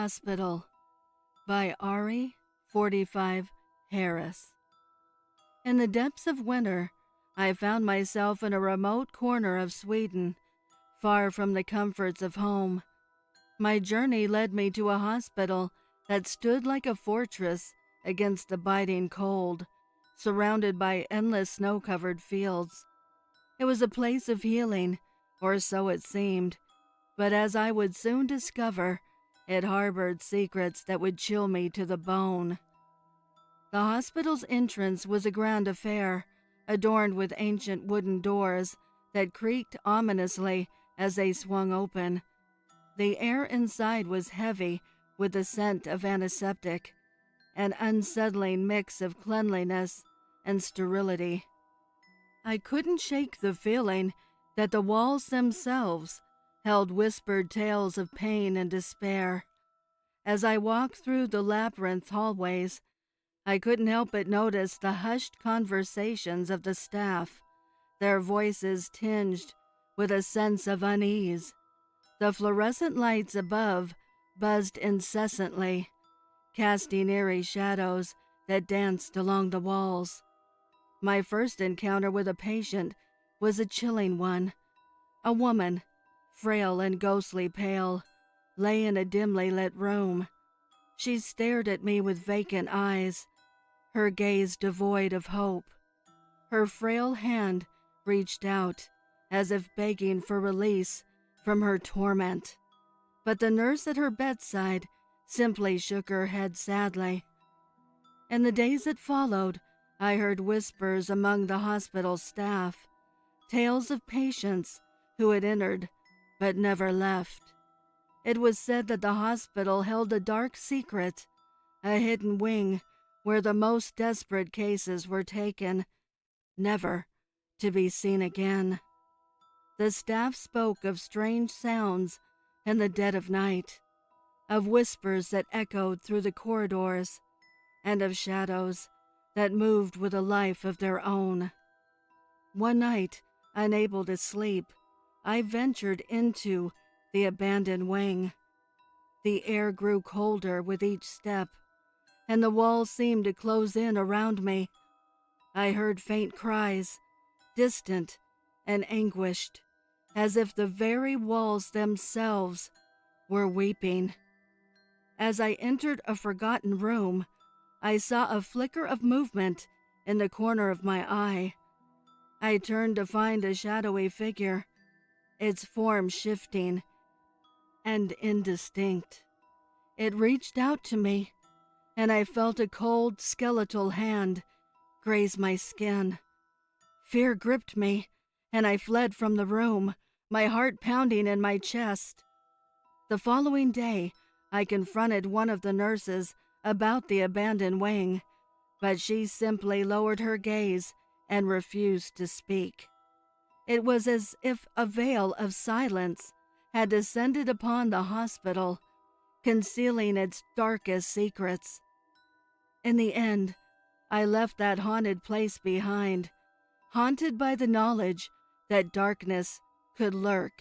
Hospital by Ari 45 Harris. In the depths of winter, I found myself in a remote corner of Sweden, far from the comforts of home. My journey led me to a hospital that stood like a fortress against the biting cold, surrounded by endless snow-covered fields. It was a place of healing, or so it seemed, but as I would soon discover, it harbored secrets that would chill me to the bone. The hospital's entrance was a grand affair, adorned with ancient wooden doors that creaked ominously as they swung open. The air inside was heavy with the scent of antiseptic, an unsettling mix of cleanliness and sterility. I couldn't shake the feeling that the walls themselves held whispered tales of pain and despair. As I walked through the labyrinth hallways, I couldn't help but notice the hushed conversations of the staff, their voices tinged with a sense of unease. The fluorescent lights above buzzed incessantly, casting eerie shadows that danced along the walls. My first encounter with a patient was a chilling one. A woman, frail and ghostly pale, lay in a dimly lit room. She stared at me with vacant eyes, her gaze devoid of hope. Her frail hand reached out, as if begging for release from her torment. But the nurse at her bedside simply shook her head sadly. In the days that followed, I heard whispers among the hospital staff, tales of patients who had entered but never left. It was said that the hospital held a dark secret, a hidden wing where the most desperate cases were taken, never to be seen again. The staff spoke of strange sounds in the dead of night, of whispers that echoed through the corridors, and of shadows that moved with a life of their own. One night, unable to sleep, I ventured into the abandoned wing. The air grew colder with each step, and the walls seemed to close in around me. I heard faint cries, distant and anguished, as if the very walls themselves were weeping. As I entered a forgotten room, I saw a flicker of movement in the corner of my eye. I turned to find a shadowy figure, its form shifting and indistinct. It reached out to me, and I felt a cold, skeletal hand graze my skin. Fear gripped me, and I fled from the room, my heart pounding in my chest. The following day, I confronted one of the nurses about the abandoned wing, but she simply lowered her gaze and refused to speak. It was as if a veil of silence had descended upon the hospital, concealing its darkest secrets. In the end, I left that haunted place behind, haunted by the knowledge that darkness could lurk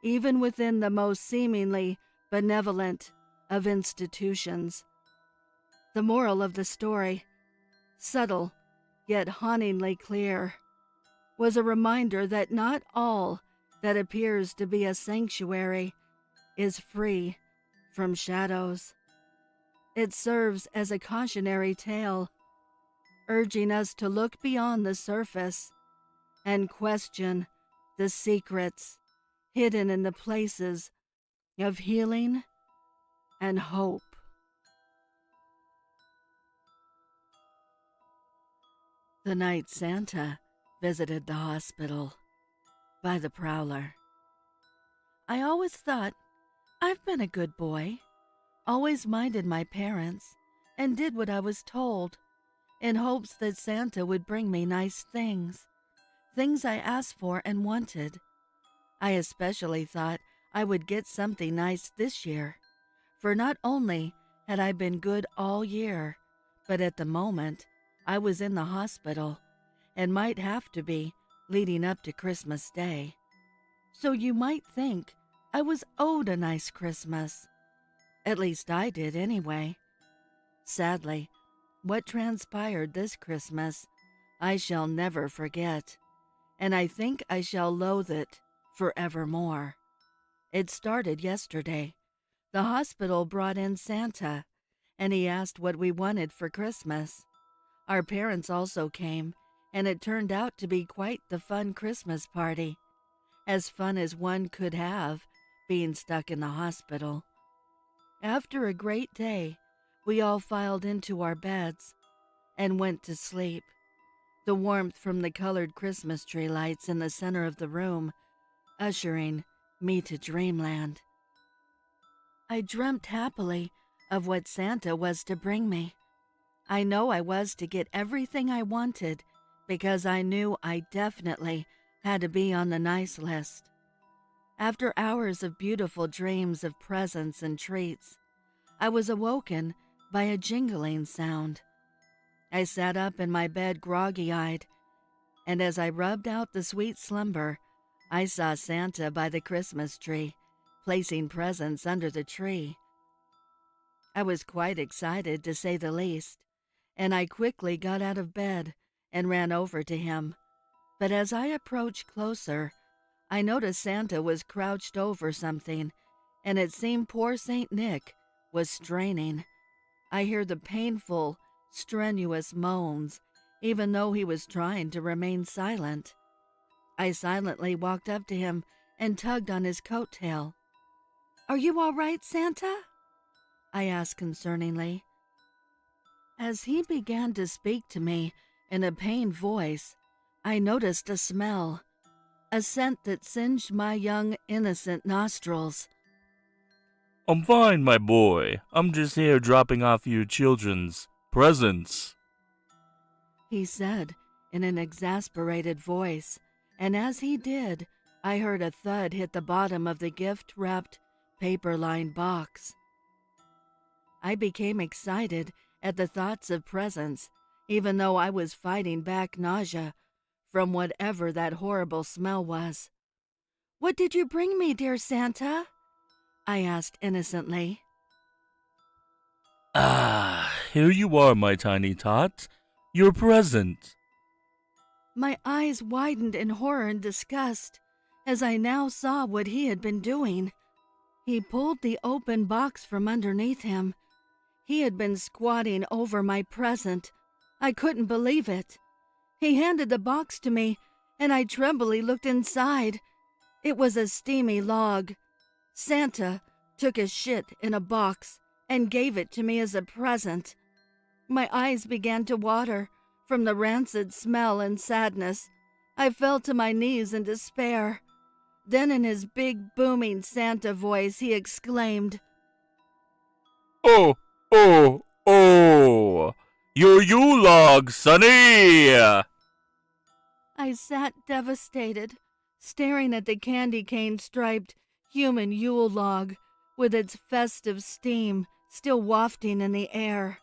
even within the most seemingly benevolent of institutions. The moral of the story, subtle yet hauntingly clear, was a reminder that not all that appears to be a sanctuary is free from shadows. It serves as a cautionary tale, urging us to look beyond the surface and question the secrets hidden in the places of healing and hope. The Night Santa Visited the Hospital by the Prowler. I always thought I've been a good boy, always minded my parents, and did what I was told, in hopes that Santa would bring me nice things I asked for and wanted. I especially thought I would get something nice this year, for not only had I been good all year, but at the moment I was in the hospital and might have to be leading up to Christmas Day. So you might think I was owed a nice Christmas, At least I did anyway. Sadly, what transpired this Christmas I shall never forget, and I think I shall loathe it forevermore. It started yesterday. The hospital brought in Santa, and he asked what we wanted for Christmas. Our parents also came, and it turned out to be quite the fun Christmas party. As fun as one could have, being stuck in the hospital. After a great day, we all filed into our beds and went to sleep. The warmth from the colored Christmas tree lights in the center of the room, ushering me to dreamland. I dreamt happily of what Santa was to bring me. I know I was to get everything I wanted because I knew I definitely had to be on the nice list. After hours of beautiful dreams of presents and treats, I was awoken by a jingling sound. I sat up in my bed groggy-eyed, and as I rubbed out the sweet slumber, I saw Santa by the Christmas tree, placing presents under the tree. I was quite excited, to say the least, and I quickly got out of bed and ran over to him. But as I approached closer, I noticed Santa was crouched over something, and it seemed poor Saint Nick was straining. I heard the painful, strenuous moans, even though he was trying to remain silent. I silently walked up to him and tugged on his coat tail. "Are you all right, Santa?" I asked concerningly. As he began to speak to me in a pained voice, I noticed a smell, a scent that singed my young, innocent nostrils. I'm fine, my boy. I'm just here dropping off you children's presents, he said in an exasperated voice, and as he did, I heard a thud hit the bottom of the gift-wrapped, paper-lined box. I became excited at the thoughts of presents, even though I was fighting back nausea from whatever that horrible smell was. "What did you bring me, dear Santa?" I asked innocently. Here you are, my tiny tot. Your present. My eyes widened in horror and disgust as I now saw what he had been doing. He pulled the open box from underneath him. He had been squatting over my present. I couldn't believe it. He handed the box to me, and I trembly looked inside. It was a steamy log. Santa took a shit in a box and gave it to me as a present. My eyes began to water from the rancid smell and sadness. I fell to my knees in despair. Then in his big, booming Santa voice, he exclaimed, Oh, oh, oh! Your Yule log, sonny! I sat devastated, staring at the candy cane-striped human Yule log with its festive steam still wafting in the air.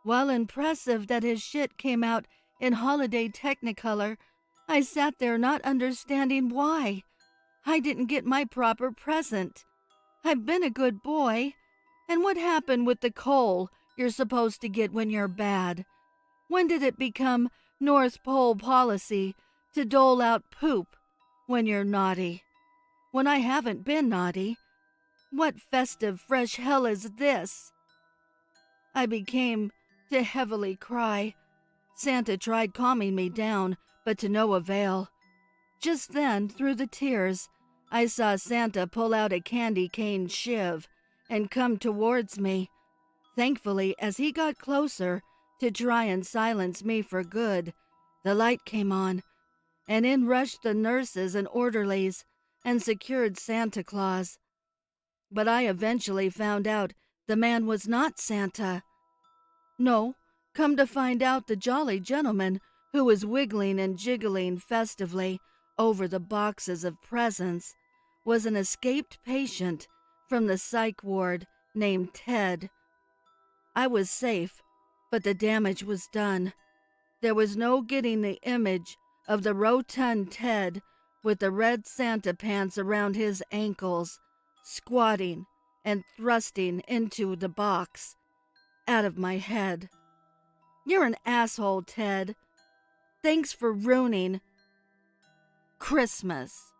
While impressive that his shit came out in holiday technicolor, I sat there not understanding why I didn't get my proper present. I've been a good boy. And what happened with the coal you're supposed to get when you're bad? When did it become North Pole policy to dole out poop when you're naughty? When I haven't been naughty? What festive fresh hell is this? I became to heavily cry. Santa tried calming me down, but to no avail. Just then, through the tears, I saw Santa pull out a candy cane shiv and come towards me. Thankfully, as he got closer to try and silence me for good, the light came on, and in rushed the nurses and orderlies and secured Santa Claus. But I eventually found out the man was not Santa. No, come to find out, the jolly gentleman who was wiggling and jiggling festively over the boxes of presents was an escaped patient from the psych ward named Ted. I was safe, but the damage was done. There was no getting the image of the rotund Ted with the red Santa pants around his ankles, squatting and thrusting into the box out of my head. "You're an asshole, Ted. Thanks for ruining Christmas."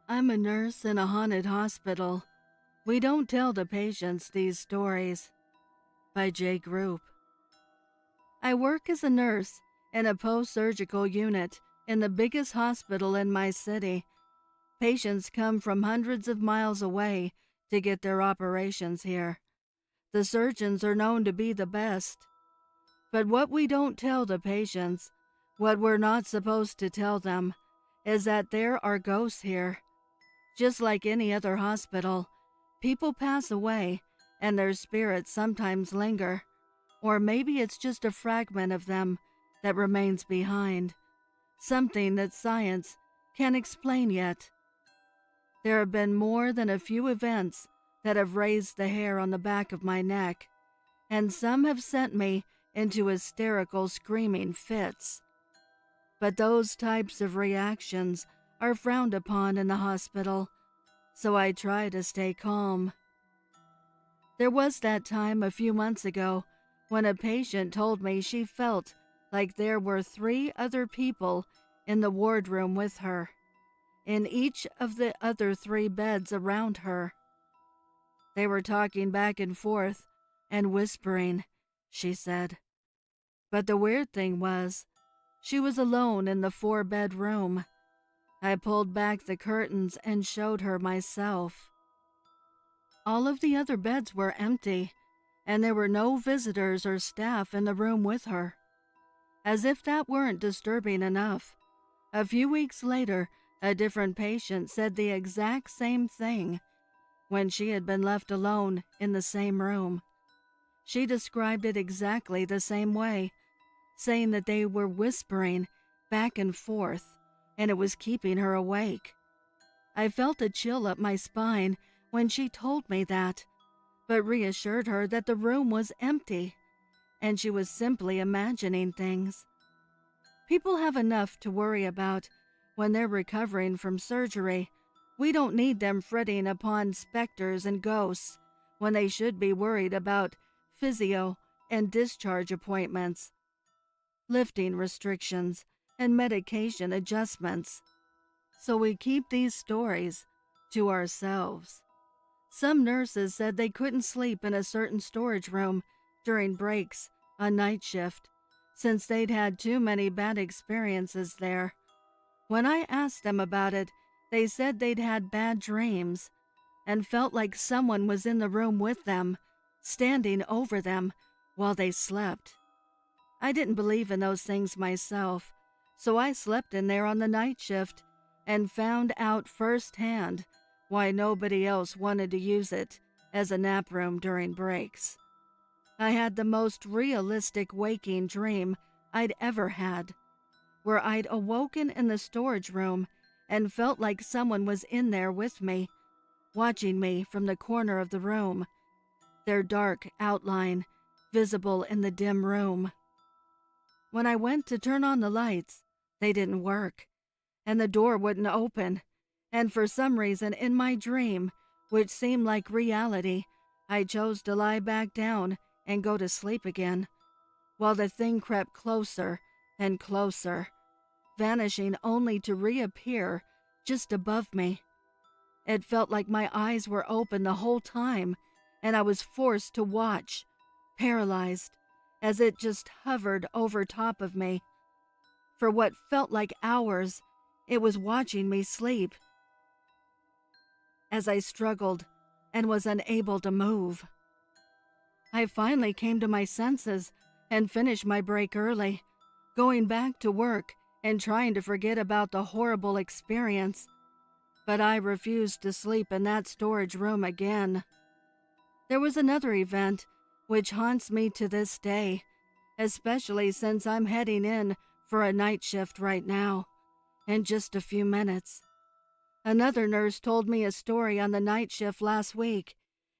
I'm a nurse in a haunted hospital. We don't tell the patients these stories. By Jgrupe. I work as a nurse in a post-surgical unit in the biggest hospital in my city. Patients come from hundreds of miles away to get their operations here. The surgeons are known to be the best. But what we don't tell the patients, what we're not supposed to tell them, is that there are ghosts here. Just like any other hospital, people pass away and their spirits sometimes linger. Or maybe it's just a fragment of them that remains behind, something that science can't explain yet. There have been more than a few events that have raised the hair on the back of my neck, and some have sent me into hysterical screaming fits. But those types of reactions are frowned upon in the hospital, so I try to stay calm. There was that time a few months ago when a patient told me she felt like there were 3 other people in the wardroom with her, in each of the other 3 beds around her. They were talking back and forth and whispering, she said. But the weird thing was, she was alone in the 4-bed room. I pulled back the curtains and showed her myself. All of the other beds were empty, and there were no visitors or staff in the room with her. As if that weren't disturbing enough, a few weeks later, a different patient said the exact same thing when she had been left alone in the same room. She described it exactly the same way, saying that they were whispering back and forth, and it was keeping her awake. I felt a chill up my spine when she told me that, but reassured her that the room was empty, and she was simply imagining things. People have enough to worry about when they're recovering from surgery. We don't need them fretting upon specters and ghosts when they should be worried about physio and discharge appointments, lifting restrictions, and medication adjustments. So we keep these stories to ourselves. Some nurses said they couldn't sleep in a certain storage room during breaks on night shift, since they'd had too many bad experiences there. When I asked them about it, they said they'd had bad dreams and felt like someone was in the room with them, standing over them while they slept. I didn't believe in those things myself, so I slept in there on the night shift and found out firsthand why nobody else wanted to use it as a nap room during breaks. I had the most realistic waking dream I'd ever had, where I'd awoken in the storage room and felt like someone was in there with me, watching me from the corner of the room, their dark outline visible in the dim room. When I went to turn on the lights, they didn't work, and the door wouldn't open, and for some reason in my dream, which seemed like reality, I chose to lie back down and go to sleep again, while the thing crept closer and closer, vanishing only to reappear just above me. It felt like my eyes were open the whole time, and I was forced to watch, paralyzed, as it just hovered over top of me. For what felt like hours, it was watching me sleep, as I struggled and was unable to move. I finally came to my senses and finished my break early, going back to work and trying to forget about the horrible experience. But I refused to sleep in that storage room again. There was another event which haunts me to this day, especially since I'm heading in for a night shift right now, in just a few minutes. Another nurse told me a story on the night shift last week,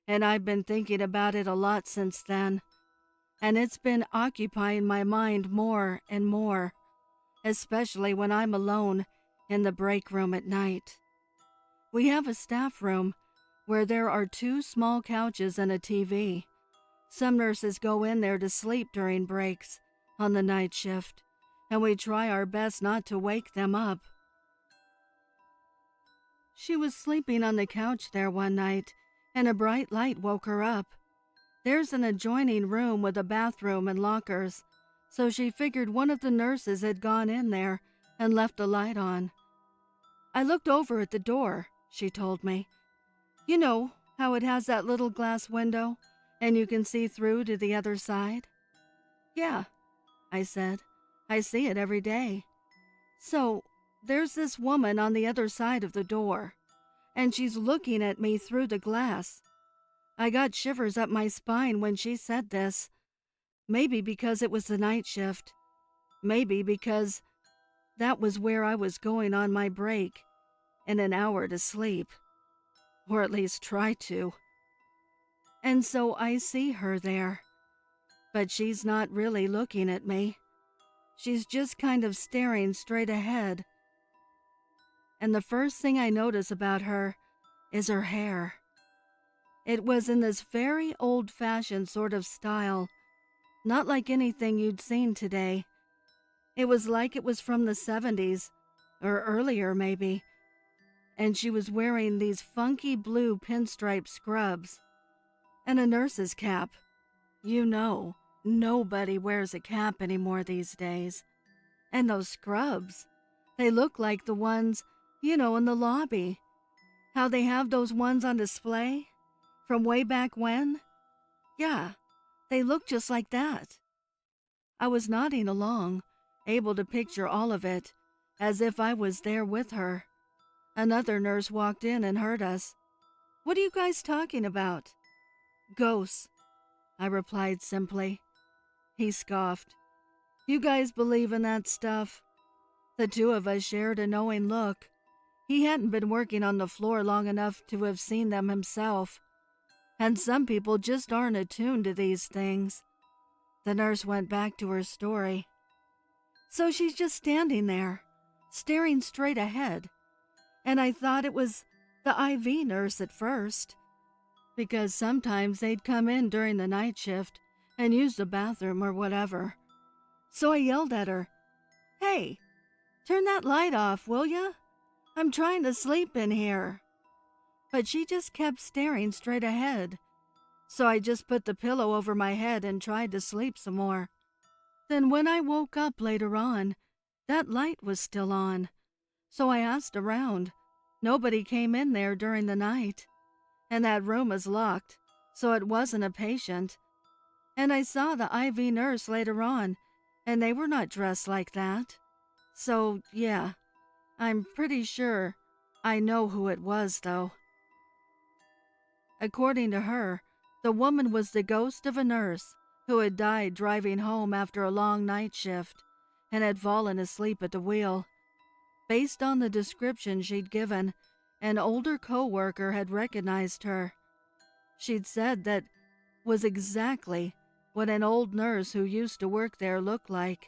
and I've been thinking about it a lot since then. And it's been occupying my mind more and more, especially when I'm alone in the break room at night. We have a staff room where there are 2 small couches and a TV. Some nurses go in there to sleep during breaks on the night shift, and we try our best not to wake them up. She was sleeping on the couch there one night, and a bright light woke her up. There's an adjoining room with a bathroom and lockers, so she figured one of the nurses had gone in there and left the light on. I looked over at the door, she told me. You know how it has that little glass window, and you can see through to the other side? Yeah, I said. I see it every day. So, there's this woman on the other side of the door, and she's looking at me through the glass. I got shivers up my spine when she said this. Maybe because it was the night shift. Maybe because that was where I was going on my break, in an hour to sleep. Or at least try to. And so I see her there. But she's not really looking at me. She's just kind of staring straight ahead. And the first thing I notice about her is her hair. It was in this very old-fashioned sort of style, not like anything you'd seen today. It was like it was from the 70s, or earlier maybe, and she was wearing these funky blue pinstripe scrubs and a nurse's cap. You know, nobody wears a cap anymore these days. And those scrubs, they look like the ones, in the lobby. How they have those ones on display from way back when? Yeah, they look just like that. I was nodding along, able to picture all of it, as if I was there with her. Another nurse walked in and heard us. What are you guys talking about? Ghosts, I replied simply. He scoffed. You guys believe in that stuff? The 2 of us shared a knowing look. He hadn't been working on the floor long enough to have seen them himself. And some people just aren't attuned to these things. The nurse went back to her story. So she's just standing there, staring straight ahead. And I thought it was the IV nurse at first, because sometimes they'd come in during the night shift and use the bathroom or whatever. So I yelled at her, Hey, turn that light off, will ya? I'm trying to sleep in here. But she just kept staring straight ahead. So I just put the pillow over my head and tried to sleep some more. Then when I woke up later on, that light was still on. So I asked around. Nobody came in there during the night. And that room is locked, so it wasn't a patient. And I saw the IV nurse later on, and they were not dressed like that. So, yeah, I'm pretty sure I know who it was, though. According to her, the woman was the ghost of a nurse who had died driving home after a long night shift and had fallen asleep at the wheel. Based on the description she'd given, an older co-worker had recognized her. She'd said that was exactly what an old nurse who used to work there looked like.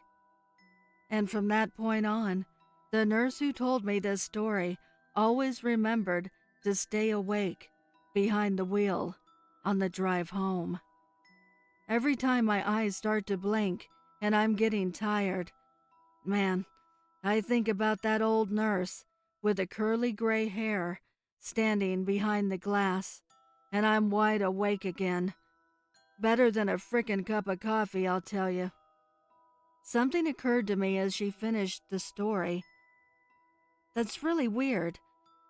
And from that point on, the nurse who told me this story always remembered to stay awake behind the wheel on the drive home. Every time my eyes start to blink and I'm getting tired, man, I think about that old nurse with the curly gray hair standing behind the glass, and I'm wide awake again. Better than a frickin' cup of coffee, I'll tell you. Something occurred to me as she finished the story. That's really weird.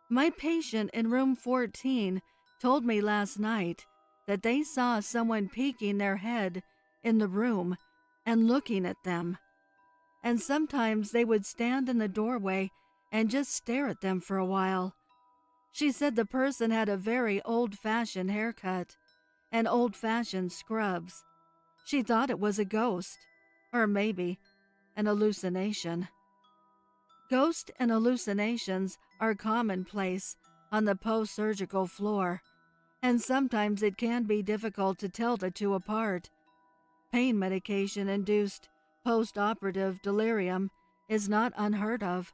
My patient in room 14 told me last night that they saw someone peeking their head in the room and looking at them. And sometimes they would stand in the doorway and just stare at them for a while. She said the person had a very old-fashioned haircut and old-fashioned scrubs. She thought it was a ghost, or maybe an hallucination. Ghosts and hallucinations are commonplace on the post-surgical floor, and sometimes it can be difficult to tell the 2 apart. Pain medication-induced post-operative delirium is not unheard of,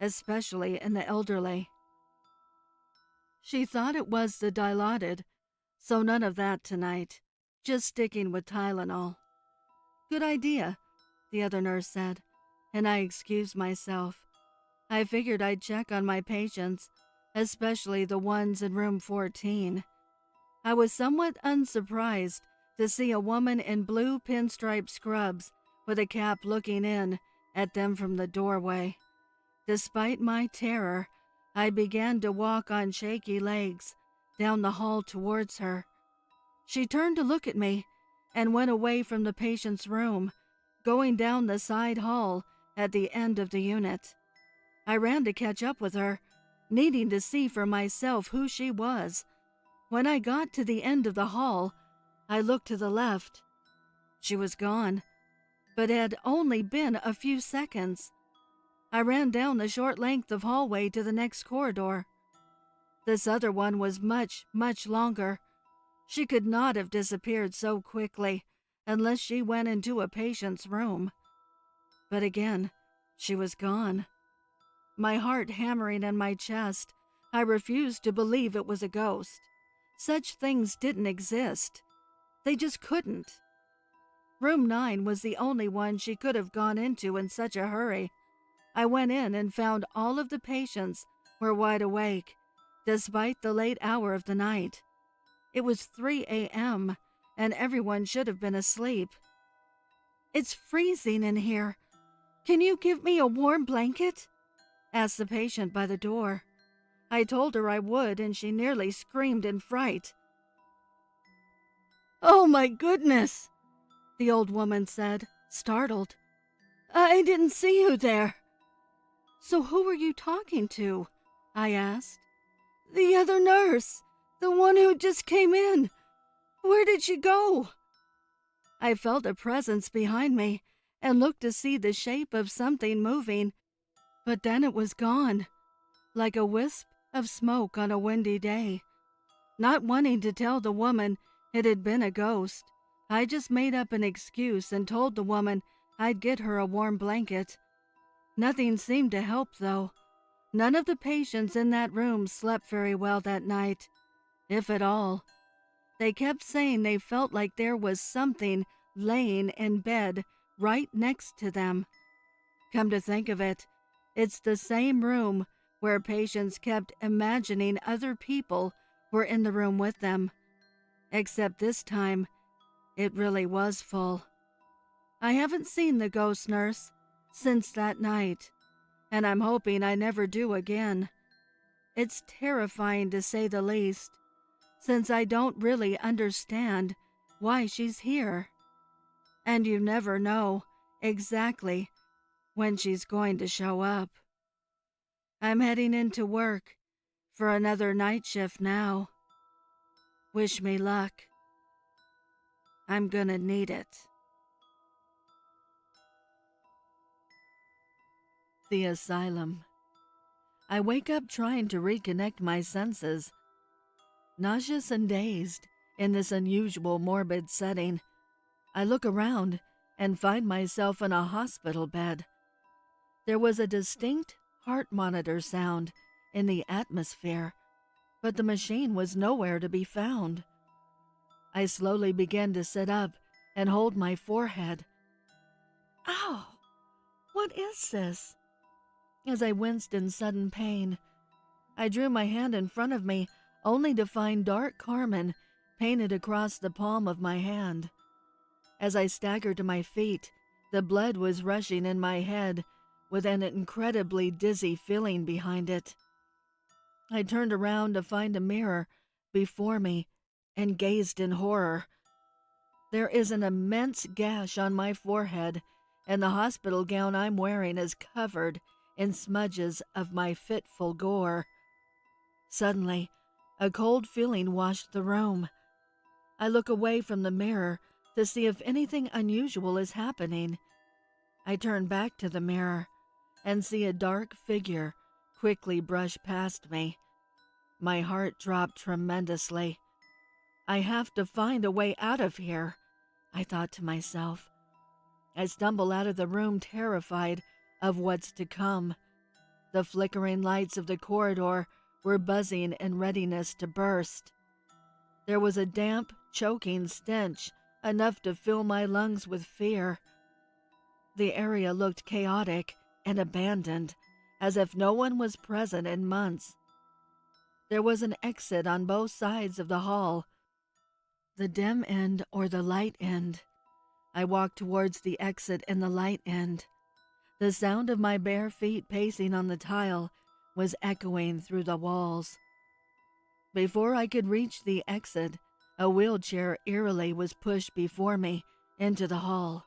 especially in the elderly. She thought it was the Dilaudid, so none of that tonight. Just sticking with Tylenol. Good idea, the other nurse said, and I excused myself. I figured I'd check on my patients, especially the ones in room 14. I was somewhat unsurprised to see a woman in blue pinstripe scrubs with a cap looking in at them from the doorway. Despite my terror, I began to walk on shaky legs down the hall towards her. She turned to look at me and went away from the patient's room, going down the side hall at the end of the unit. I ran to catch up with her, needing to see for myself who she was. When I got to the end of the hall, I looked to the left. She was gone, but it had only been a few seconds. I ran down the short length of hallway to the next corridor. This other one was much, much longer. She could not have disappeared so quickly unless she went into a patient's room. But again, she was gone. My heart hammering in my chest, I refused to believe it was a ghost. Such things didn't exist. They just couldn't. Room 9 was the only one she could have gone into in such a hurry. I went in and found all of the patients were wide awake, despite the late hour of the night. It was 3 a.m., and everyone should have been asleep. "It's freezing in here. Can you give me a warm blanket?" asked the patient by the door. I told her I would, and she nearly screamed in fright. "Oh my goodness," the old woman said, startled. "I didn't see you there." "So who were you talking to?" I asked. "The other nurse, the one who just came in. Where did she go?" I felt a presence behind me and looked to see the shape of something moving, but then it was gone, like a wisp of smoke on a windy day. Not wanting to tell the woman it had been a ghost, I just made up an excuse and told the woman I'd get her a warm blanket. Nothing seemed to help, though. None of the patients in that room slept very well that night, if at all. They kept saying they felt like there was something laying in bed right next to them. Come to think of it, it's the same room where patients kept imagining other people were in the room with them. Except this time, it really was full. I haven't seen the ghost nurse since that night, and I'm hoping I never do again. It's terrifying to say the least, since I don't really understand why she's here. And you never know exactly when she's going to show up. I'm heading into work for another night shift now. Wish me luck. I'm gonna need it. The Asylum. I wake up trying to reconnect my senses. Nauseous and dazed in this unusual morbid setting, I look around and find myself in a hospital bed. There was a distinct heart monitor sound in the atmosphere, but the machine was nowhere to be found. I slowly began to sit up and hold my forehead. Ow! What is this? As I winced in sudden pain, I drew my hand in front of me, only to find dark carmine painted across the palm of my hand. As I staggered to my feet, the blood was rushing in my head with an incredibly dizzy feeling behind it. I turned around to find a mirror before me and gazed in horror. There is an immense gash on my forehead, and the hospital gown I'm wearing is covered in smudges of my fitful gore. Suddenly, a cold feeling washed the room. I look away from the mirror to see if anything unusual is happening. I turn back to the mirror and see a dark figure quickly brush past me. My heart dropped tremendously. I have to find a way out of here, I thought to myself. I stumble out of the room terrified of what's to come. The flickering lights of the corridor were buzzing in readiness to burst. There was a damp, choking stench, enough to fill my lungs with fear. The area looked chaotic and abandoned, as if no one was present in months. There was an exit on both sides of the hall, the dim end or the light end. I walked towards the exit in the light end. The sound of my bare feet pacing on the tile was echoing through the walls. Before I could reach the exit, a wheelchair eerily was pushed before me into the hall.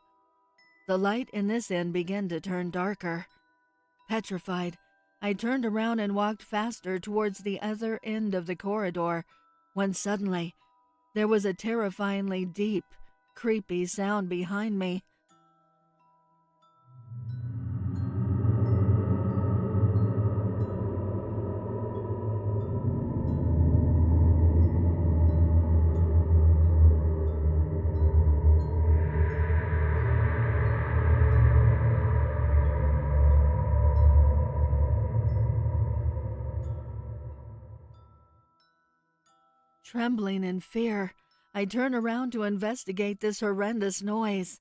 The light in this end began to turn darker. Petrified, I turned around and walked faster towards the other end of the corridor, when suddenly there was a terrifyingly deep, creepy sound behind me. Trembling in fear, I turned around to investigate this horrendous noise.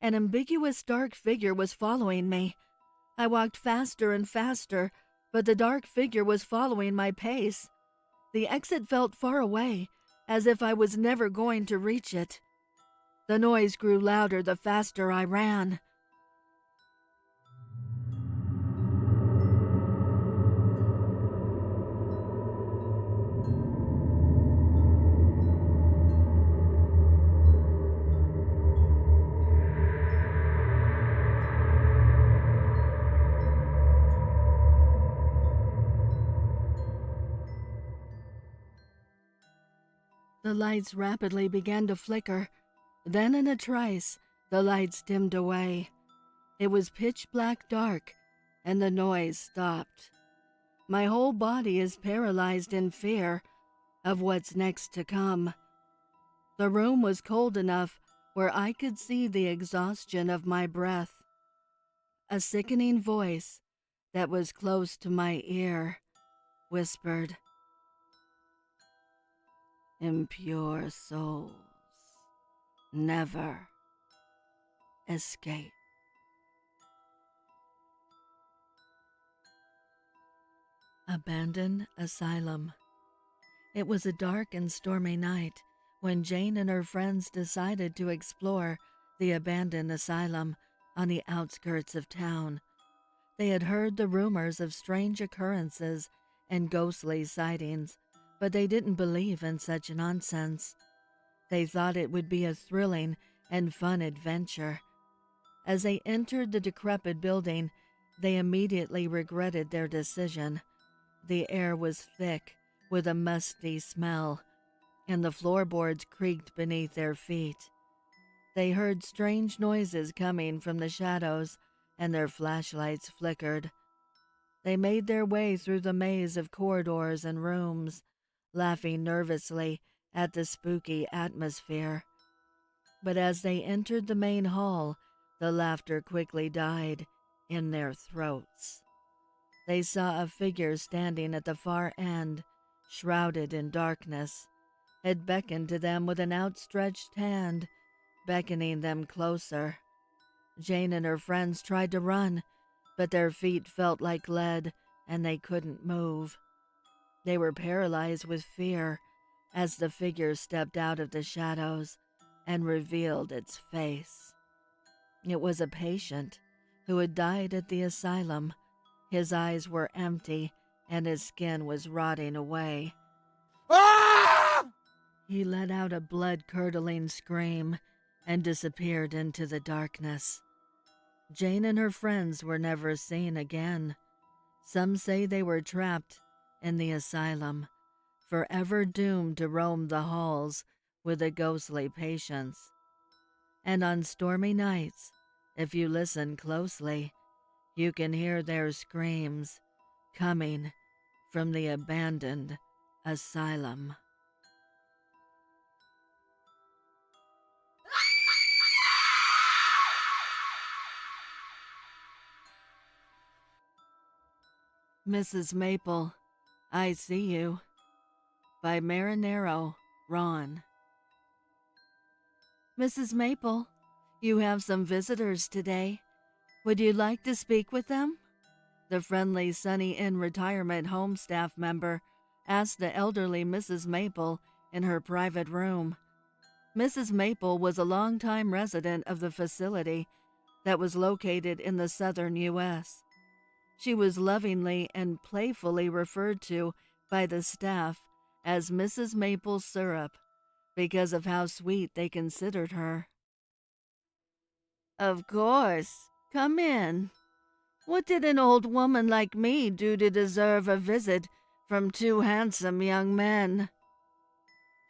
An ambiguous dark figure was following me. I walked faster and faster, but the dark figure was following my pace. The exit felt far away, as if I was never going to reach it. The noise grew louder the faster I ran. The lights rapidly began to flicker. Then in a trice, the lights dimmed away. It was pitch black dark, and the noise stopped. My whole body is paralyzed in fear of what's next to come. The room was cold enough where I could see the exhaustion of my breath. A sickening voice that was close to my ear whispered, "Impure souls never escape." Abandoned Asylum. It was a dark and stormy night when Jane and her friends decided to explore the abandoned asylum on the outskirts of town. They had heard the rumors of strange occurrences and ghostly sightings, but they didn't believe in such nonsense. They thought it would be a thrilling and fun adventure. As they entered the decrepit building, they immediately regretted their decision. The air was thick with a musty smell, and the floorboards creaked beneath their feet. They heard strange noises coming from the shadows, and their flashlights flickered. They made their way through the maze of corridors and rooms, laughing nervously at the spooky atmosphere. But as they entered the main hall, the laughter quickly died in their throats. They saw a figure standing at the far end, shrouded in darkness. It beckoned to them with an outstretched hand, beckoning them closer. Jane and her friends tried to run, but their feet felt like lead and they couldn't move. They were paralyzed with fear as the figure stepped out of the shadows and revealed its face. It was a patient who had died at the asylum. His eyes were empty and his skin was rotting away. Ah! He let out a blood-curdling scream and disappeared into the darkness. Jane and her friends were never seen again. Some say they were trapped in the asylum, forever doomed to roam the halls with the ghostly patients. And on stormy nights, if you listen closely, you can hear their screams coming from the abandoned asylum. Mrs. Maple, I See You by MarineroRon. Mrs. Maple, you have some visitors today. Would you like to speak with them? The friendly Sunny Inn retirement home staff member asked the elderly Mrs. Maple in her private room. Mrs. Maple was a longtime resident of the facility that was located in the southern U.S. She was lovingly and playfully referred to by the staff as Mrs. Maple Syrup because of how sweet they considered her. Of course. Come in. What did an old woman like me do to deserve a visit from two handsome young men?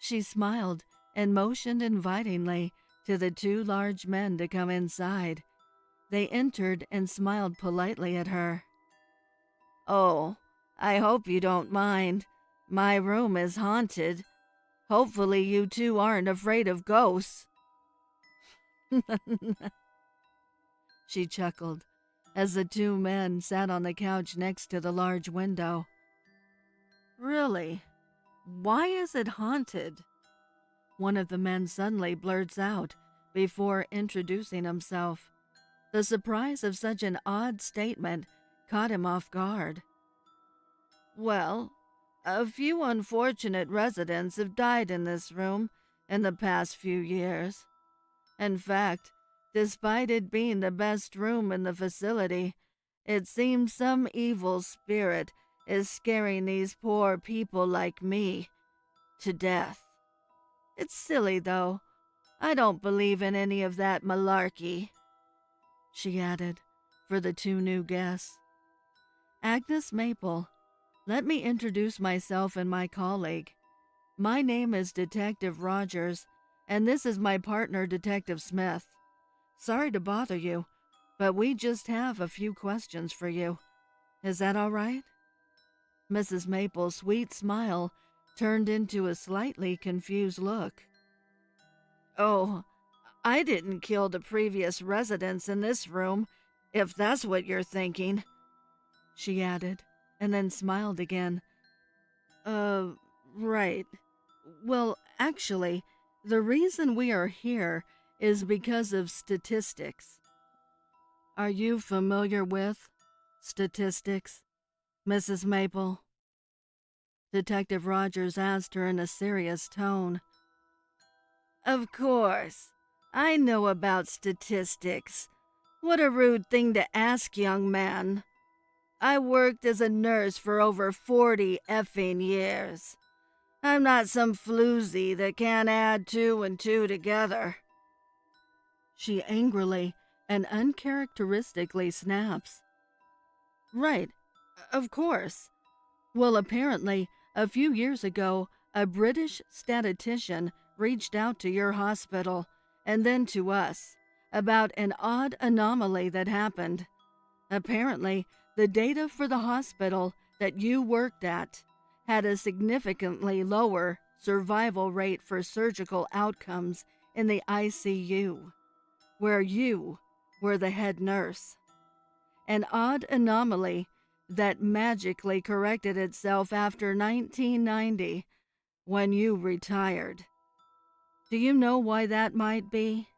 She smiled and motioned invitingly to the two large men to come inside. They entered and smiled politely at her. Oh, I hope you don't mind. My room is haunted. Hopefully you two aren't afraid of ghosts. She chuckled as the two men sat on the couch next to the large window. Really? Why is it haunted? One of the men suddenly blurts out before introducing himself. The surprise of such an odd statement caught him off guard. Well, a few unfortunate residents have died in this room in the past few years. In fact, despite it being the best room in the facility, it seems some evil spirit is scaring these poor people like me to death. It's silly, though. I don't believe in any of that malarkey, she added, for the two new guests. Agnes Maple, let me introduce myself and my colleague. My name is Detective Rogers, and this is my partner, Detective Smith. Sorry to bother you, but we just have a few questions for you. Is that all right? Mrs. Maple's sweet smile turned into a slightly confused look. Oh, I didn't kill the previous residents in this room, if that's what you're thinking, she added, and then smiled again. Right. Well, actually, the reason we are here is because of statistics. Are you familiar with statistics, Mrs. Maple? Detective Rogers asked her in a serious tone. Of course. I know about statistics. What a rude thing to ask, young man. I worked as a nurse for over 40 effing years. I'm not some floozy that can't add two and two together. She angrily and uncharacteristically snaps. Right, of course. Well, apparently, a few years ago, a British statistician reached out to your hospital and then to us about an odd anomaly that happened. Apparently, the data for the hospital that you worked at had a significantly lower survival rate for surgical outcomes in the ICU, where you were the head nurse. An odd anomaly that magically corrected itself after 1990 when you retired. Do you know why that might be?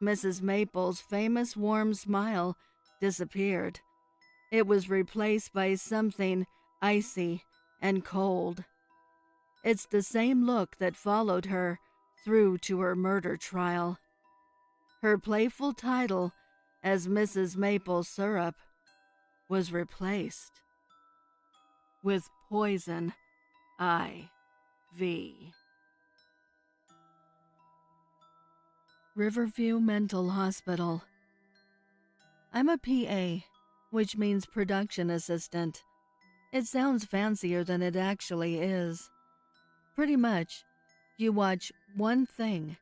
Mrs. Maple's famous warm smile disappeared. It was replaced by something icy and cold. It's the same look that followed her through to her murder trial. Her playful title as Mrs. Maple Syrup was replaced with Poison IV. Riverview Mental Hospital. I'm a PA, which means production assistant. It sounds fancier than it actually is. Pretty much, you watch one thing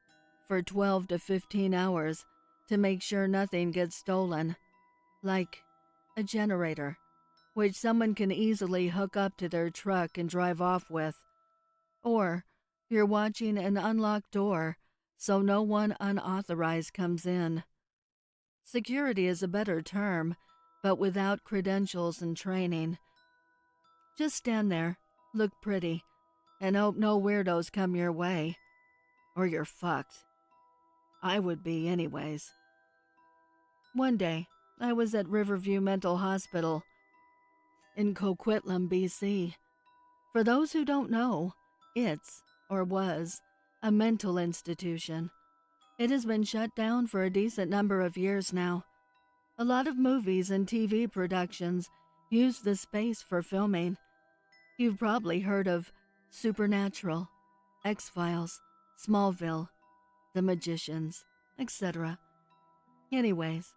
for 12 to 15 hours to make sure nothing gets stolen, like a generator, which someone can easily hook up to their truck and drive off with. Or you're watching an unlocked door so no one unauthorized comes in. Security is a better term, but without credentials and training. Just stand there, look pretty, and hope no weirdos come your way. Or you're fucked. I would be anyways. One day, I was at Riverview Mental Hospital in Coquitlam, BC. For those who don't know, it's, or was, a mental institution. It has been shut down for a decent number of years now. A lot of movies and TV productions use the space for filming. You've probably heard of Supernatural, X-Files, Smallville, The Magicians, etc. Anyways,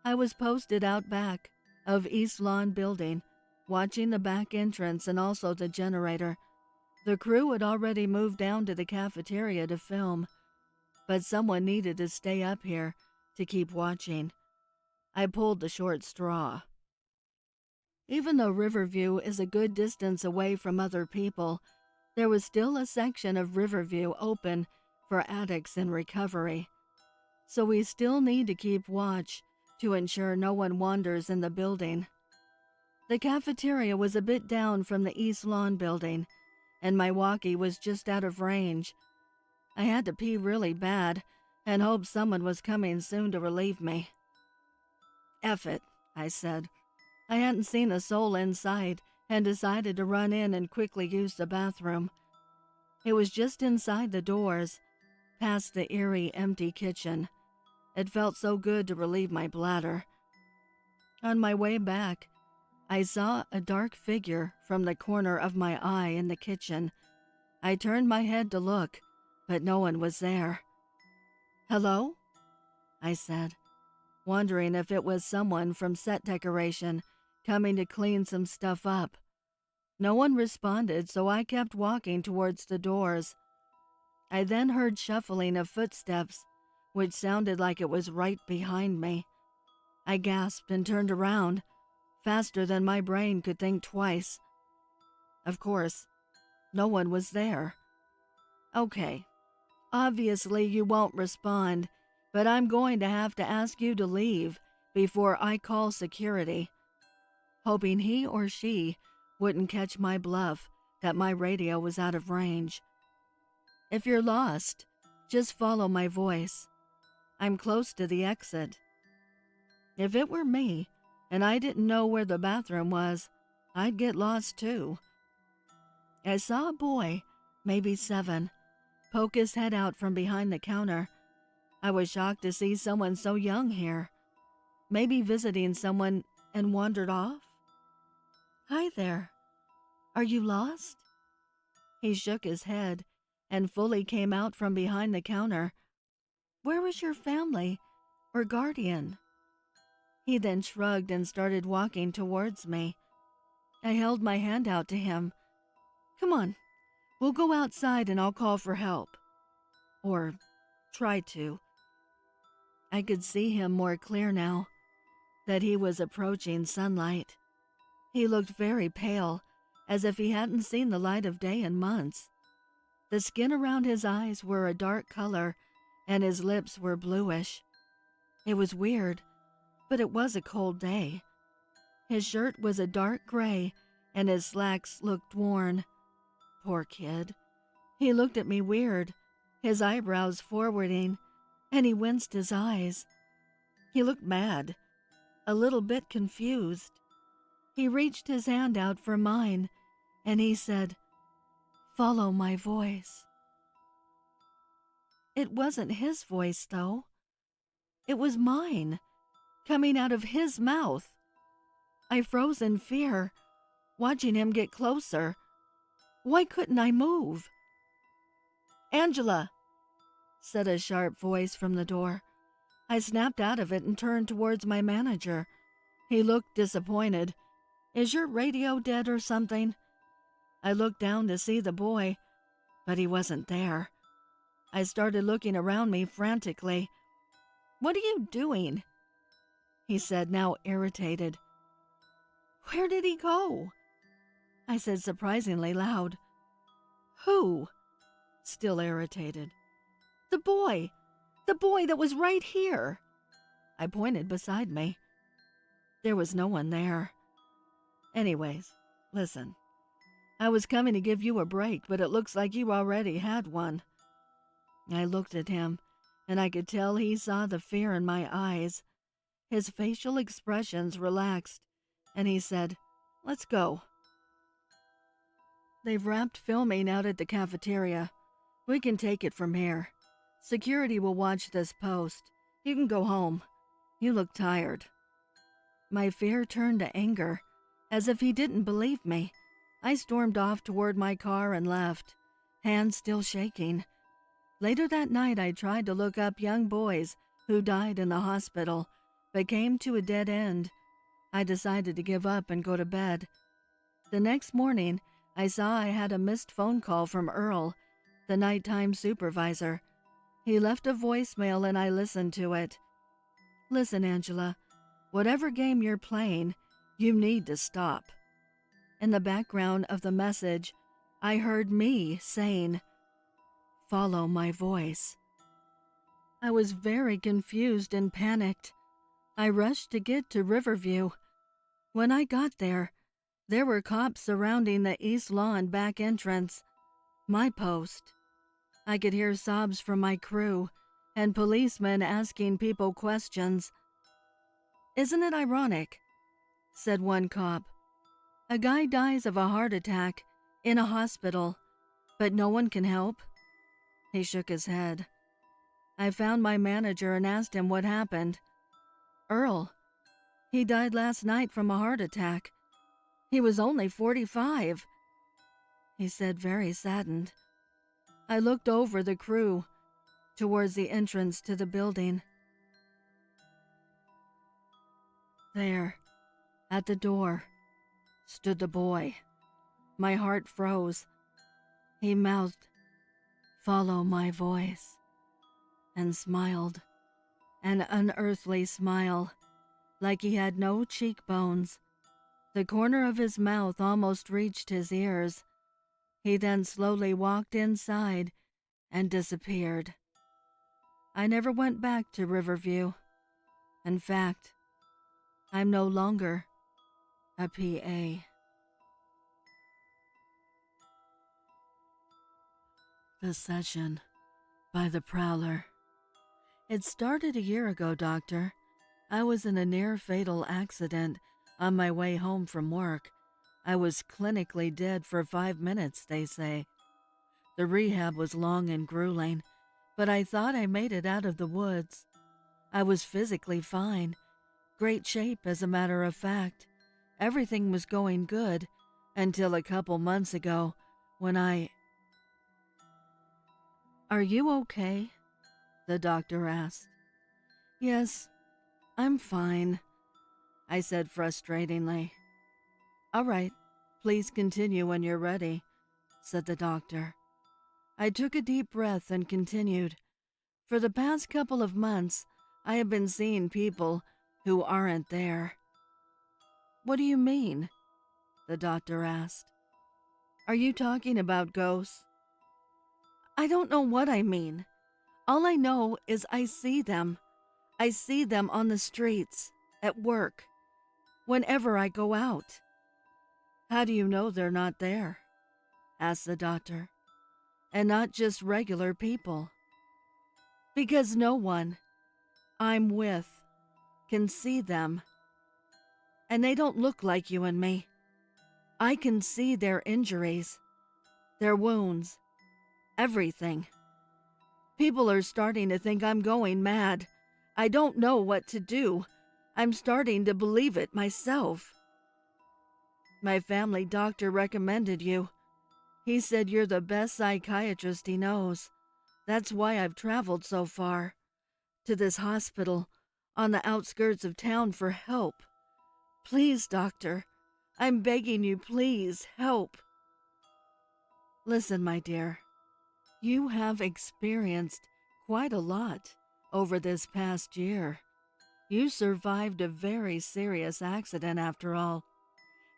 I was posted out back of East Lawn Building, watching the back entrance and also the generator. The crew had already moved down to the cafeteria to film, but someone needed to stay up here to keep watching. I pulled the short straw. Even though Riverview is a good distance away from other people, there was still a section of Riverview open for addicts in recovery. So we still need to keep watch to ensure no one wanders in the building. The cafeteria was a bit down from the East Lawn Building, and my walkie was just out of range. I had to pee really bad and hoped someone was coming soon to relieve me. F it, I said. I hadn't seen a soul inside and decided to run in and quickly use the bathroom. It was just inside the doors, past the eerie, empty kitchen. It felt so good to relieve my bladder. On my way back, I saw a dark figure from the corner of my eye in the kitchen. I turned my head to look, but no one was there. "Hello?" I said, wondering if it was someone from set decoration coming to clean some stuff up. No one responded, so I kept walking towards the doors. I then heard shuffling of footsteps, which sounded like it was right behind me. I gasped and turned around, faster than my brain could think twice. Of course, no one was there. Okay, obviously you won't respond, but I'm going to have to ask you to leave before I call security, hoping he or she wouldn't catch my bluff that my radio was out of range. If you're lost, just follow my voice. I'm close to the exit. If it were me, and I didn't know where the bathroom was, I'd get lost too. I saw a boy, maybe 7, poke his head out from behind the counter. I was shocked to see someone so young here. Maybe visiting someone and wandered off? "Hi there. Are you lost?" He shook his head and fully came out from behind the counter. "Where was your family or guardian?" He then shrugged and started walking towards me. I held my hand out to him. "Come on, we'll go outside and I'll call for help." Or try to. I could see him more clear now, that he was approaching sunlight. He looked very pale, as if he hadn't seen the light of day in months. The skin around his eyes were a dark color, and his lips were bluish. It was weird, but it was a cold day. His shirt was a dark gray, and his slacks looked worn. Poor kid. He looked at me weird, his eyebrows forwarding, and he winced his eyes. He looked mad, a little bit confused. He reached his hand out for mine, and he said, "Follow my voice." It wasn't his voice, though. It was mine, coming out of his mouth. I froze in fear, watching him get closer. Why couldn't I move? "Angela," said a sharp voice from the door. I snapped out of it and turned towards my manager. He looked disappointed. "Is your radio dead or something?" I looked down to see the boy, but he wasn't there. I started looking around me frantically. "What are you doing?" he said, now irritated. "Where did he go?" I said surprisingly loud. "Who?" Still irritated. The boy that was right here." I pointed beside me. There was no one there. "Anyways, listen, I was coming to give you a break, but it looks like you already had one." I looked at him, and I could tell he saw the fear in my eyes. His facial expressions relaxed, and he said, "Let's go." "They've wrapped filming out at the cafeteria. We can take it from here. Security will watch this post. You can go home. You look tired." My fear turned to anger, as if he didn't believe me. I stormed off toward my car and left, hands still shaking. Later that night, I tried to look up young boys who died in the hospital, but came to a dead end. I decided to give up and go to bed. The next morning, I saw I had a missed phone call from Earl, the nighttime supervisor. He left a voicemail and I listened to it. "Listen, Angela, whatever game you're playing, you need to stop." In the background of the message, I heard me saying, "Follow my voice." I was very confused and panicked. I rushed to get to Riverview. When I got there were cops surrounding the East Lawn back entrance, my post. I could hear sobs from my crew and policemen asking people questions. "Isn't it ironic?" said one cop. "A guy dies of a heart attack in a hospital, but no one can help?" He shook his head. I found my manager and asked him what happened. "Earl, he died last night from a heart attack. He was only 45, he said, very saddened. I looked over the crew towards the entrance to the building. There, at the door, stood the boy. My heart froze. He mouthed, "Follow my voice," and smiled, an unearthly smile, like he had no cheekbones. The corner of his mouth almost reached his ears. He then slowly walked inside and disappeared. I never went back to Riverview. In fact, I'm no longer a PA. The Session by the Prowler. It started a year ago, Doctor. I was in a near-fatal accident on my way home from work. I was clinically dead for 5 minutes, they say. The rehab was long and grueling, but I thought I made it out of the woods. I was physically fine, great shape as a matter of fact. Everything was going good until a couple months ago when "Are you okay?" the doctor asked. "Yes, I'm fine," I said frustratingly. "All right, please continue when you're ready," said the doctor. I took a deep breath and continued. "For the past couple of months, I have been seeing people who aren't there." "What do you mean?" the doctor asked. "Are you talking about ghosts?" "I don't know what I mean. All I know is I see them. I see them on the streets, at work, whenever I go out." "How do you know they're not there?" asked the doctor. "And not just regular people?" "Because no one I'm with can see them. And they don't look like you and me. I can see their injuries, their wounds, everything. People are starting to think I'm going mad. I don't know what to do. I'm starting to believe it myself." "My family doctor recommended you. He said you're the best psychiatrist he knows. That's why I've traveled so far, to this hospital on the outskirts of town for help. Please, doctor, I'm begging you, please, help." "Listen, my dear, you have experienced quite a lot over this past year. You survived a very serious accident after all,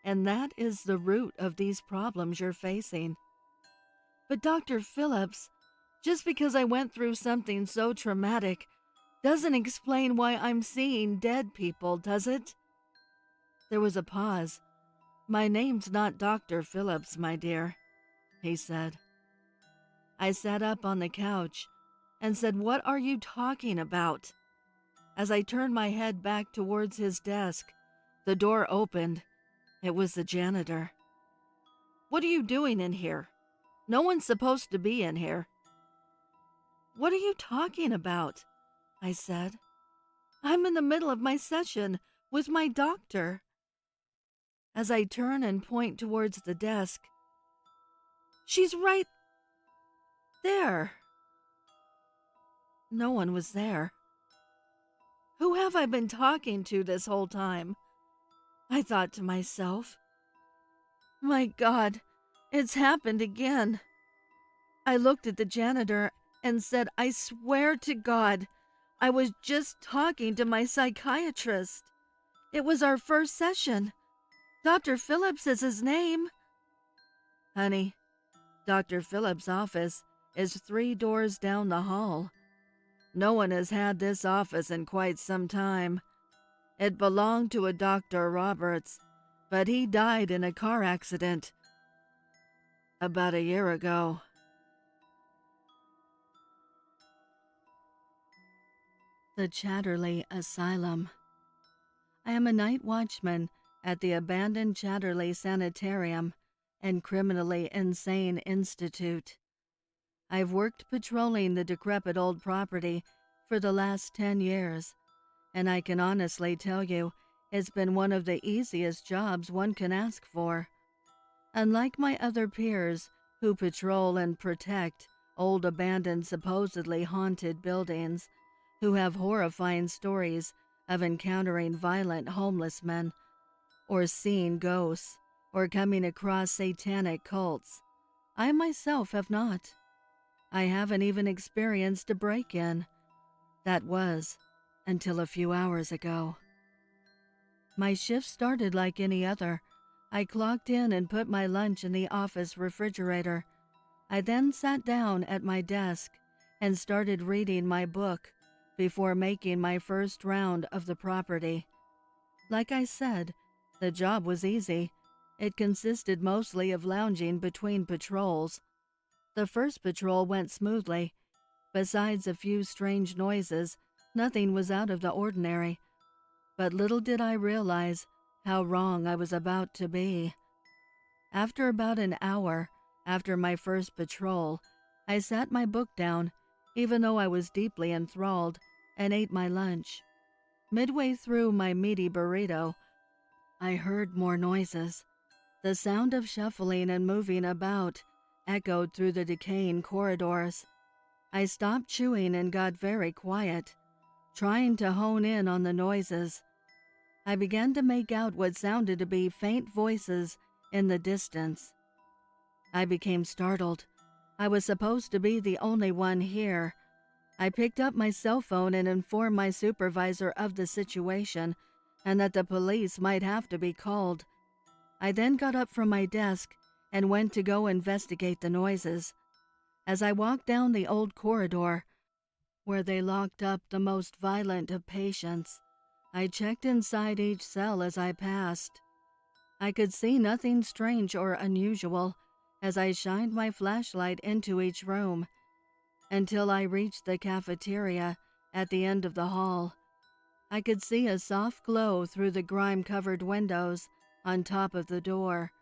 and that is the root of these problems you're facing." "But Dr. Phillips, just because I went through something so traumatic doesn't explain why I'm seeing dead people, does it?" There was a pause. My name's not Dr. Phillips, my dear, he said. I sat up on the couch and said, "What are you talking about?" As I turned my head back towards his desk, the door opened. It was the janitor. "What are you doing in here? No one's supposed to be in here." "What are you talking about?" I said. "I'm in the middle of my session with my doctor." As I turn and point towards the desk, "She's right there." No one was there. Who have I been talking to this whole time? I thought to myself. My God, it's happened again. I looked at the janitor and said, "I swear to God, I was just talking to my psychiatrist. It was our first session. Dr. Phillips is his name." "Honey, Dr. Phillips' office is 3 doors down the hall. No one has had this office in quite some time. It belonged to a Dr. Roberts, but he died in a car accident about a year ago." The Chatterley Asylum. I am a night watchman at the abandoned Chatterley Sanitarium and Criminally Insane Institute. I've worked patrolling the decrepit old property for the last 10 years, and I can honestly tell you it's been one of the easiest jobs one can ask for. Unlike my other peers who patrol and protect old abandoned supposedly haunted buildings, who have horrifying stories of encountering violent homeless men, or seeing ghosts, or coming across satanic cults, I myself have not. I haven't even experienced a break-in. That was until a few hours ago. My shift started like any other. I clocked in and put my lunch in the office refrigerator. I then sat down at my desk and started reading my book before making my first round of the property. Like I said, the job was easy. It consisted mostly of lounging between patrols. The first patrol went smoothly. Besides a few strange noises, nothing was out of the ordinary. But little did I realize how wrong I was about to be. After about an hour after my first patrol, I sat my book down, even though I was deeply enthralled, and ate my lunch. Midway through my meaty burrito, I heard more noises. The sound of shuffling and moving about echoed through the decaying corridors. I stopped chewing and got very quiet, trying to hone in on the noises. I began to make out what sounded to be faint voices in the distance. I became startled. I was supposed to be the only one here. I picked up my cell phone and informed my supervisor of the situation and that the police might have to be called. I then got up from my desk and went to go investigate the noises. As I walked down the old corridor, where they locked up the most violent of patients, I checked inside each cell as I passed. I could see nothing strange or unusual as I shined my flashlight into each room until I reached the cafeteria at the end of the hall. I could see a soft glow through the grime-covered windows on top of the door,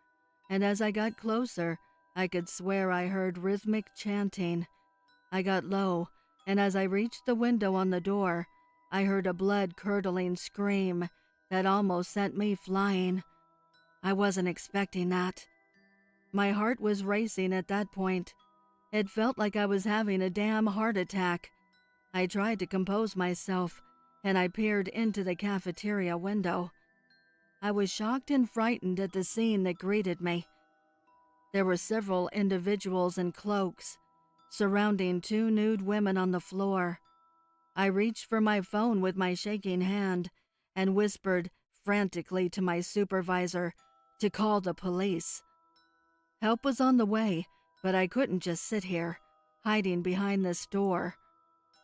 and as I got closer, I could swear I heard rhythmic chanting. I got low, and as I reached the window on the door, I heard a blood-curdling scream that almost sent me flying. I wasn't expecting that. My heart was racing at that point. It felt like I was having a damn heart attack. I tried to compose myself, and I peered into the cafeteria window. I was shocked and frightened at the scene that greeted me. There were several individuals in cloaks, surrounding 2 nude women on the floor. I reached for my phone with my shaking hand and whispered frantically to my supervisor to call the police. Help was on the way, but I couldn't just sit here, hiding behind this door.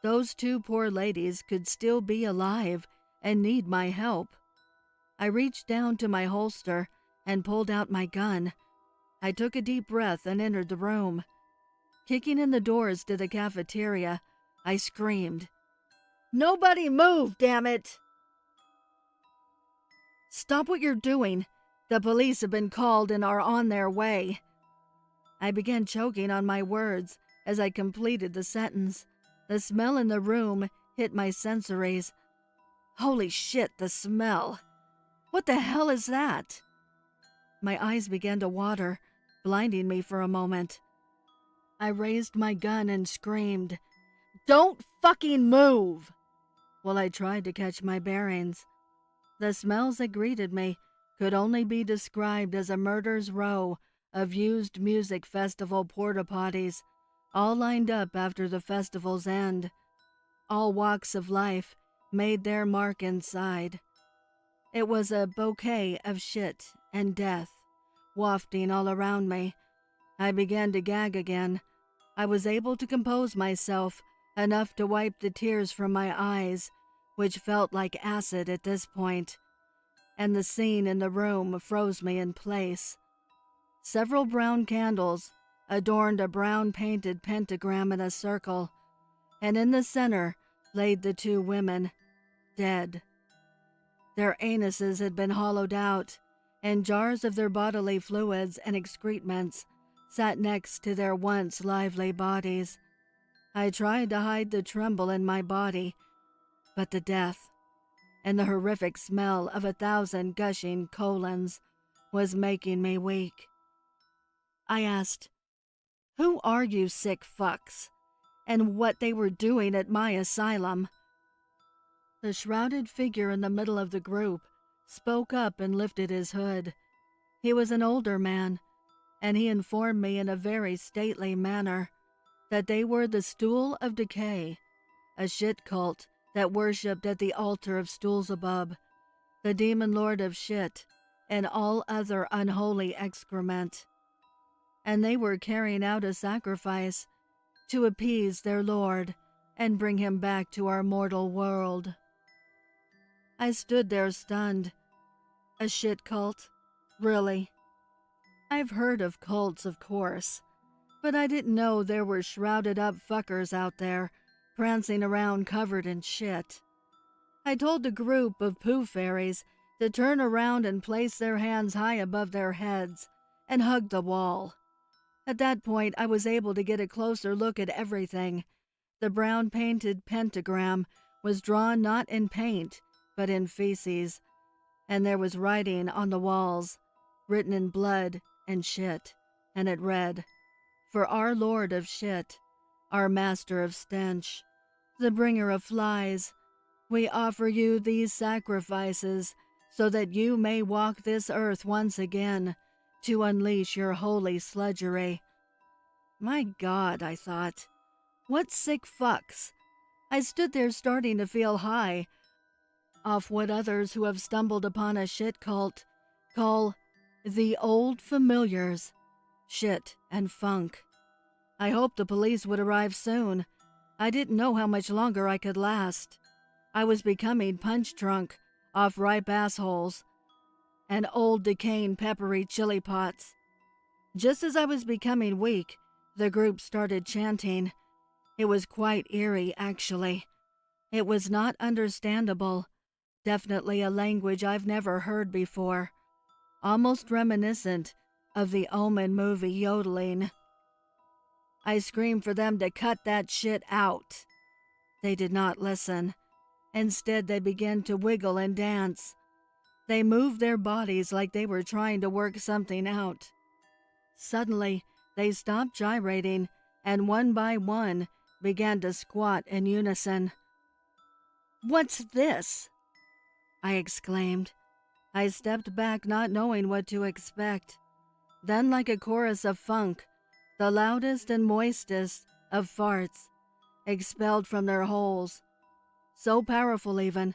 Those 2 poor ladies could still be alive and need my help. I reached down to my holster and pulled out my gun. I took a deep breath and entered the room. Kicking in the doors to the cafeteria, I screamed, "Nobody move, damn it! Stop what you're doing. The police have been called and are on their way." I began choking on my words as I completed the sentence. The smell in the room hit my sensories. Holy shit, the smell. What the hell is that? My eyes began to water, blinding me for a moment. I raised my gun and screamed, "Don't fucking move!" while I tried to catch my bearings. The smells that greeted me could only be described as a murder's row of used music festival porta potties, all lined up after the festival's end. All walks of life made their mark inside. It was a bouquet of shit and death, wafting all around me. I began to gag again. I was able to compose myself enough to wipe the tears from my eyes, which felt like acid at this point, and the scene in the room froze me in place. Several brown candles adorned a brown-painted pentagram in a circle, and in the center laid the two women, dead. Their anuses had been hollowed out, and jars of their bodily fluids and excrements sat next to their once lively bodies. I tried to hide the tremble in my body, but the death and the horrific smell of 1,000 gushing colons was making me weak. I asked, "Who are you sick fucks, and what they were doing at my asylum?" The shrouded figure in the middle of the group spoke up and lifted his hood. He was an older man, and he informed me in a very stately manner that they were the Stool of Decay, a shit cult that worshipped at the altar of Stoolzabub, the demon lord of shit and all other unholy excrement. And they were carrying out a sacrifice to appease their lord and bring him back to our mortal world. I stood there stunned. A shit cult? Really? I've heard of cults, of course, but I didn't know there were shrouded up fuckers out there prancing around covered in shit. I told the group of poo fairies to turn around and place their hands high above their heads and hug the wall. At that point, I was able to get a closer look at everything. The brown-painted pentagram was drawn not in paint, but in feces, and there was writing on the walls, written in blood and shit, and it read, "For our Lord of Shit, our Master of Stench, the Bringer of Flies, we offer you these sacrifices so that you may walk this earth once again to unleash your holy sludgery." My God, I thought. What sick fucks. I stood there starting to feel high off what others who have stumbled upon a shit cult call the old familiars, shit and funk. I hoped the police would arrive soon. I didn't know how much longer I could last. I was becoming punch-drunk off ripe assholes and old decaying peppery chili pots. Just as I was becoming weak, the group started chanting. It was quite eerie, actually. It was not understandable. Definitely a language I've never heard before. Almost reminiscent of the Omen movie yodeling. I screamed for them to cut that shit out. They did not listen. Instead, they began to wiggle and dance. They moved their bodies like they were trying to work something out. Suddenly, they stopped gyrating and one by one began to squat in unison. "What's this?" I exclaimed. I stepped back, not knowing what to expect. Then, like a chorus of funk, the loudest and moistest of farts expelled from their holes, so powerful even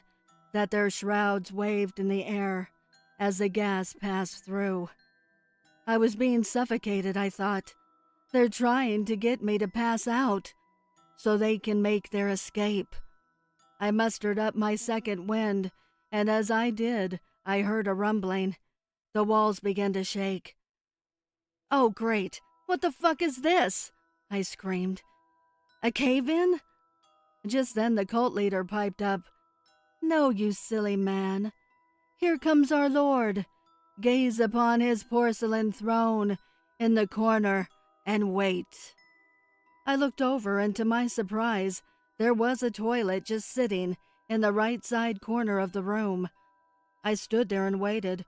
that their shrouds waved in the air as the gas passed through. I was being suffocated, I thought. They're trying to get me to pass out so they can make their escape. I mustered up my second wind, and as I did, I heard a rumbling. The walls began to shake. "Oh, great. What the fuck is this?" I screamed. "A cave-in?" Just then the cult leader piped up. "No, you silly man. Here comes our Lord. Gaze upon his porcelain throne in the corner and wait." I looked over, and to my surprise, there was a toilet just sitting in the right side corner of the room. I stood there and waited.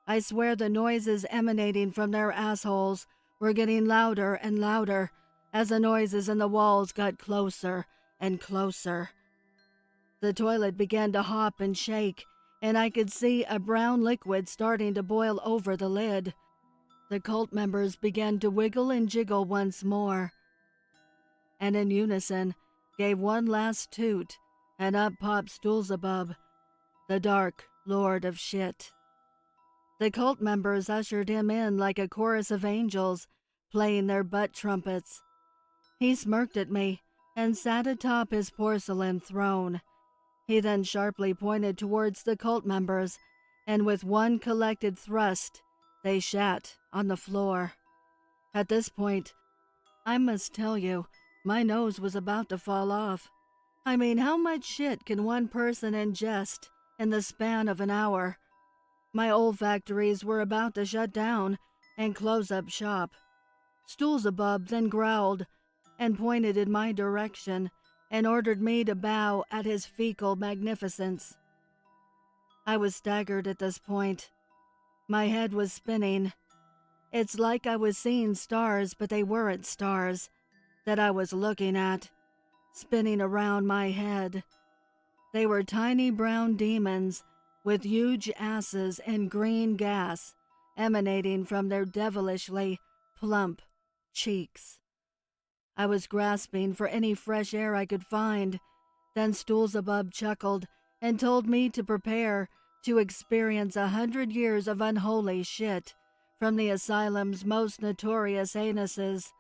I swear the noises emanating from their assholes were getting louder and louder as the noises in the walls got closer and closer. The toilet began to hop and shake, and I could see a brown liquid starting to boil over the lid. The cult members began to wiggle and jiggle once more, and in unison gave one last toot, and up popped Skullslasher, the dark lord of shit. The cult members ushered him in like a chorus of angels, playing their butt trumpets. He smirked at me and sat atop his porcelain throne. He then sharply pointed towards the cult members, and with one collected thrust, they shat on the floor. At this point, I must tell you, my nose was about to fall off. I mean, how much shit can one person ingest in the span of an hour? My olfactories were about to shut down and close up shop. Skullslasher then growled and pointed in my direction and ordered me to bow at his fecal magnificence. I was staggered at this point. My head was spinning. It's like I was seeing stars, but they weren't stars that I was looking at, spinning around my head. They were tiny brown demons with huge asses and green gas emanating from their devilishly plump cheeks. I was grasping for any fresh air I could find. Then Skullslasher chuckled and told me to prepare to experience 100 years of unholy shit from the asylum's most notorious anuses.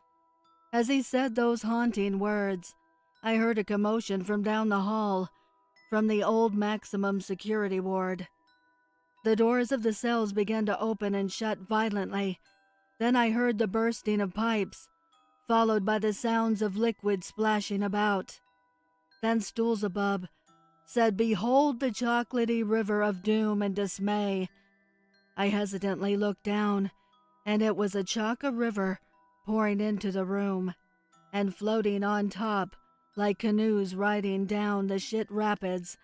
As he said those haunting words, I heard a commotion from down the hall, from the old maximum security ward. The doors of the cells began to open and shut violently. Then I heard the bursting of pipes, followed by the sounds of liquid splashing about. Then Skullslasher said, "Behold the chocolatey river of doom and dismay." I hesitantly looked down, and it was a choca river pouring into the room, and floating on top, like canoes riding down the shit rapids,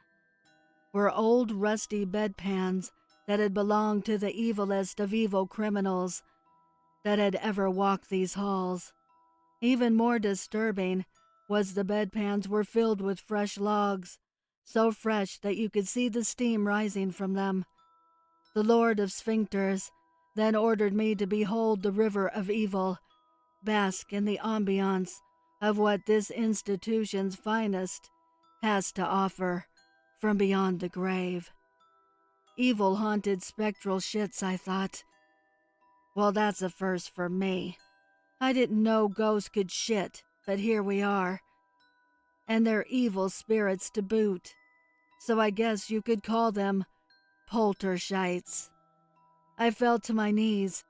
were old rusty bedpans that had belonged to the evilest of evil criminals that had ever walked these halls. Even more disturbing was the bedpans were filled with fresh logs, so fresh that you could see the steam rising from them. The Lord of Sphincters then ordered me to behold the river of evil, bask in the ambiance of what this institution's finest has to offer from beyond the grave. Evil haunted spectral shits, I thought. Well, that's a first for me. I didn't know ghosts could shit, but here we are. And they're evil spirits to boot. So I guess you could call them poltershites. I fell to my knees.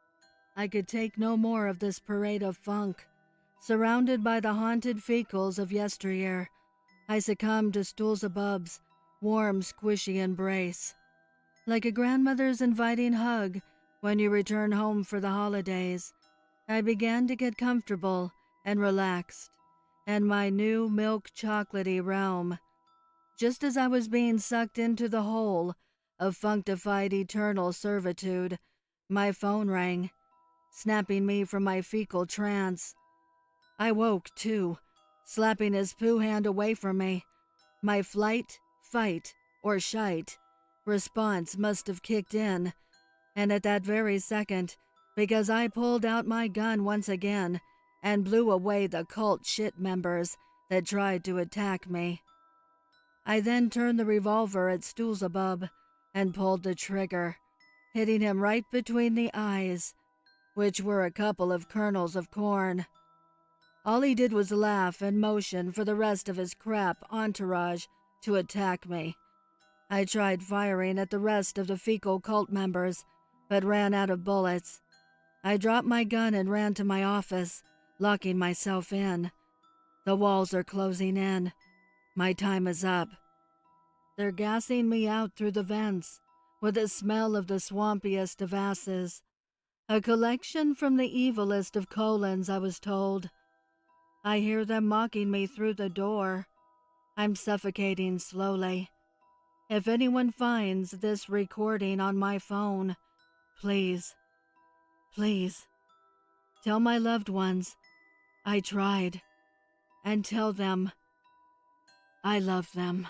I could take no more of this parade of funk. Surrounded by the haunted fecals of yesteryear, I succumbed to Skullslasher's warm, squishy embrace. Like a grandmother's inviting hug when you return home for the holidays, I began to get comfortable and relaxed in my new milk chocolatey realm. Just as I was being sucked into the hole of functified eternal servitude, my phone rang, snapping me from my fecal trance. I woke, too, slapping his poo hand away from me. My flight, fight, or shite response must have kicked in, and at that very second, because I pulled out my gun once again and blew away the cult shit members that tried to attack me. I then turned the revolver at Skullslasher and pulled the trigger, hitting him right between the eyes, which were a couple of kernels of corn. All he did was laugh and motion for the rest of his crap entourage to attack me. I tried firing at the rest of the fecal cult members, but ran out of bullets. I dropped my gun and ran to my office, locking myself in. The walls are closing in. My time is up. They're gassing me out through the vents, with the smell of the swampiest of asses. A collection from the evilest of colons, I was told. I hear them mocking me through the door. I'm suffocating slowly. If anyone finds this recording on my phone, please, please, tell my loved ones I tried, and tell them I love them.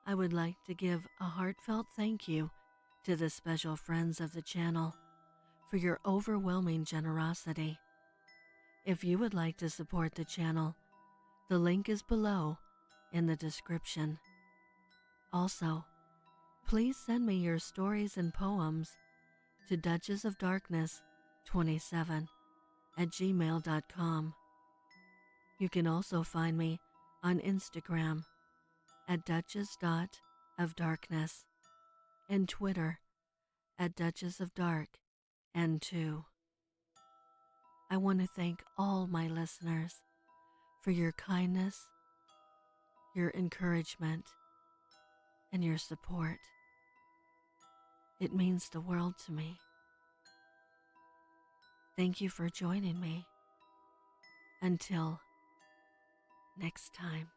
I would like to give a heartfelt thank you to the special friends of the channel for your overwhelming generosity. If you would like to support the channel, the link is below in the description. Also, please send me your stories and poems to duchessofdarkness27@gmail.com. You can also find me on Instagram at duchess.ofdarkness and Twitter at duchessofdarkn2. I want to thank all my listeners for your kindness, your encouragement, and your support. It means the world to me. Thank you for joining me. Until next time.